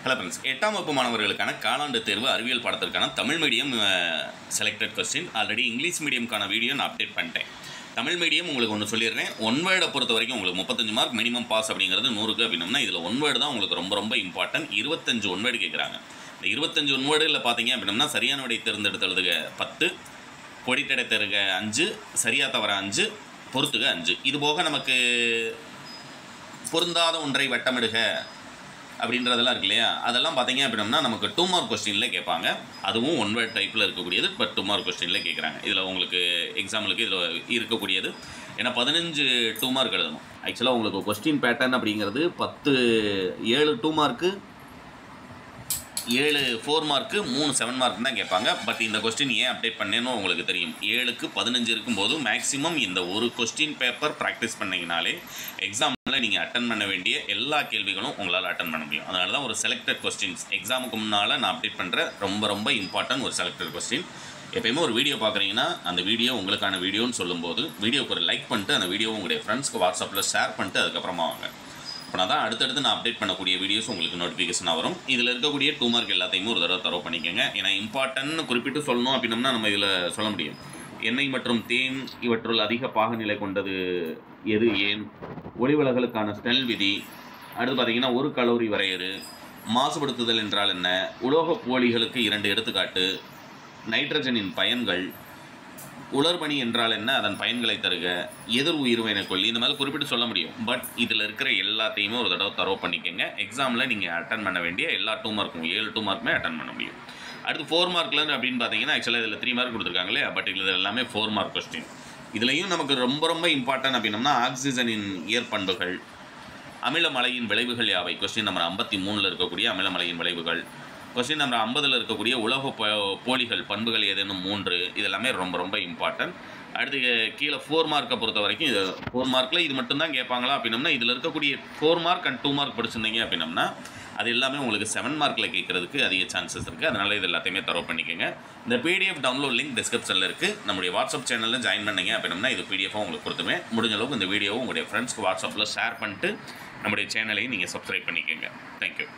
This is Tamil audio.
ஹலோ ஃப்ரெண்ட்ஸ், 8ஆம் வகுப்பு மாணவர்களுக்கான காலாண்டு தேர்வு அறிவியல் பாடத்திற்கான Tamil medium selected question. Already English மீடியம்க்கான வீடியோ நான் அப்டேட் பண்ணிட்டேன். தமிழ் மீடியம் உங்களுக்கு ஒன்று சொல்லிடுறேன். ஒன் வேர்டை பொறுத்த வரைக்கும் உங்களுக்கு 35 மார்க் மினிமம் பாஸ் அப்படிங்கிறது 100க்கு அப்படின்னா இதில் ஒன் வேர்டு தான் உங்களுக்கு ரொம்ப ரொம்ப இம்பார்ட்டன்ட். 25 ஒன் வேர்டு கேட்குறாங்க. இந்த 25 ஒன் வேர்டில் பார்த்தீங்க அப்படின்னா சரியான விடை தேர்ந்தெடுத்ததுக்கு 10, கொடித்தடை தருக 5, சரியா தவற 5, பொறுத்துக 5. இது போக நமக்கு பொருந்தாத ஒன்றை வட்டமிடுக அப்படின்றதெல்லாம் இருக்கு இல்லையா, அதெல்லாம் பார்த்தீங்க அப்படின்னா நமக்கு 2 மார்க் கொஸ்டினில் கேட்பாங்க. அதுவும் ஒன் வேர்ட் டைப்பில் இருக்கக்கூடியது, பட் 2 மார்க் கொஸ்டினில் கேட்குறாங்க. இதில் உங்களுக்கு எக்ஸாம்பிளுக்கு இதில் இருக்கக்கூடியது ஏன்னா 15 2 மார்க் எழுதணும். ஆக்சுவலாக உங்களுக்கு கொஸ்டின் பேட்டர்ன் அப்படிங்கிறது 7 2 மார்க்கு, 7 4 மார்க்கு, 3 7 மார்க் தான் கேட்பாங்க. பட் இந்த கொஸ்டின் ஏன் அப்டேட் பண்ணேன்னு உங்களுக்கு தெரியும். 7க்கு 15 இருக்கும்போது மேக்ஸிமம் இந்த ஒரு கொஸ்டின் பேப்பர் ப்ராக்டிஸ் பண்ணிங்கனாலே எக்ஸாமில் நீங்கள் அட்டன் பண்ண வேண்டிய எல்லா கேள்விகளும் உங்களால் அட்டன் பண்ண முடியும். அதனால தான் ஒரு செலக்டட் கொஸ்டின்ஸ் எக்ஸாமுக்கு முன்னால் நான் அப்டேட் பண்ணுற ரொம்ப இம்பார்ட்டன்ட் ஒரு செலக்டட் கொஸ்டின். எப்போயுமே ஒரு வீடியோ பார்க்குறீங்கன்னா அந்த வீடியோ உங்களுக்கான வீடியோன்னு சொல்லும்போது வீடியோக்கு ஒரு லைக் பண்ணிட்டு அந்த வீடியோ உங்களுடைய ஃப்ரெண்ட்ஸ்க்கு வாட்ஸ்அப்பில் ஷேர் பண்ணிட்டு அதுக்கப்புறமா வாங்க. அப்போ தான் அடுத்தடுத்து நான் அப்டேட் பண்ணக்கூடிய வீடியோஸ் உங்களுக்கு நோட்டிஃபிகேஷனாக வரும். இதில் இருக்கக்கூடிய 2 மார்க் எல்லாத்தையுமே ஒரு தடவை தரவு பண்ணிக்கோங்க. ஏன்னா இம்பார்ட்டன்ட்னு குறிப்பிட்டு சொல்லணும் அப்படின்னம்னா நம்ம இதில் சொல்ல முடியும். எண்ணெய் மற்றும் தேன் இவற்றுள் அதிக பாகநிலை கொண்டது எது, ஏன், ஒளிவிலகலுக்கான ஸ்னெல் விதி, அடுத்து பார்த்தீங்கன்னா 1 கலோரி வரையறு, மாசுபடுத்துதல் என்றால் என்ன, உலோக போலிகளுக்கு 2 எடுத்துக்காட்டு, நைட்ரஜனின் பயன்கள், உலர்பணி என்றால் என்ன, அதன் பயன்களை தருக, எதிர் உயிர்வினை கொல்லி, இந்த மாதிரி குறிப்பிட்டு சொல்ல முடியும். பட் இதில் இருக்கிற எல்லாத்தையுமே ஒரு தடவை தரவு பண்ணிக்கோங்க. எக்ஸாமில் நீங்கள் அட்டன் பண்ண வேண்டிய எல்லா 2 மார்க்கும் 7 2 மார்க்குமே அட்டன் பண்ண முடியும். அடுத்து 4 மார்க்கில் அப்படின்னு பார்த்தீங்கன்னா ஆக்சுவலாக இதில் 3 மார்க் கொடுத்துருக்காங்களே, பட் இதில் எல்லாமே 4 மார்க் கொஸ்டின். இதுலேயும் நமக்கு ரொம்ப இம்பார்ட்டன்ட் அப்படின்னம்னா ஆக்சிஜனின் இயற்பண்புகள், அமிலமலையின் விளைவுகள் யாவை, கொஸ்டின் நம்பர் 53 இருக்கக்கூடிய அமிலமலையின் விளைவுகள், கொஸ்டின் நம்பர் 50 இருக்கக்கூடிய உலோக போலிகள் பண்புகள் ஏதேனும் 3, இதெல்லாமே ரொம்ப இம்பார்ட்டன்ட். அடுத்து கீழே 4 மார்க்கை பொறுத்த வரைக்கும் இது 4 மார்க்கில் இது மட்டும்தான் கேட்பாங்களா அப்படின்னம்னா இதில் இருக்கக்கூடிய 4 மார்க் அண்ட் 2 மார்க் படிச்சிருந்தீங்க அப்படின்னம்னா அது எல்லாமே உங்களுக்கு 7 மார்க்கில் கேட்குறதுக்கு அதிக சான்சஸ் இருக்குது. அதனால் இது எல்லாத்தையுமே தரவு பண்ணிக்கோங்க. இந்த பிடிஎஃப் டவுன்லோட் லிங்க் டிஸ்கிரிப்ஷனில் இருக்குது. நம்முடைய வாட்ஸ்அப் சேனலில் ஜாயின் பண்ணிங்க அப்படின்னா இது பிடிஎஃபாக உங்களுக்கு கொடுத்துருவேன். முடிஞ்ச அளவுக்கு இந்த வீடியோவை உங்களுடைய ஃப்ரெண்ட்ஸ்க்கு வாட்ஸ்அப்பில் ஷேர் பண்ணிட்டு நம்முடைய சேனலையும் நீங்கள் சப்ஸ்கிரைப் பண்ணிக்கோங்க. தேங்க்யூ.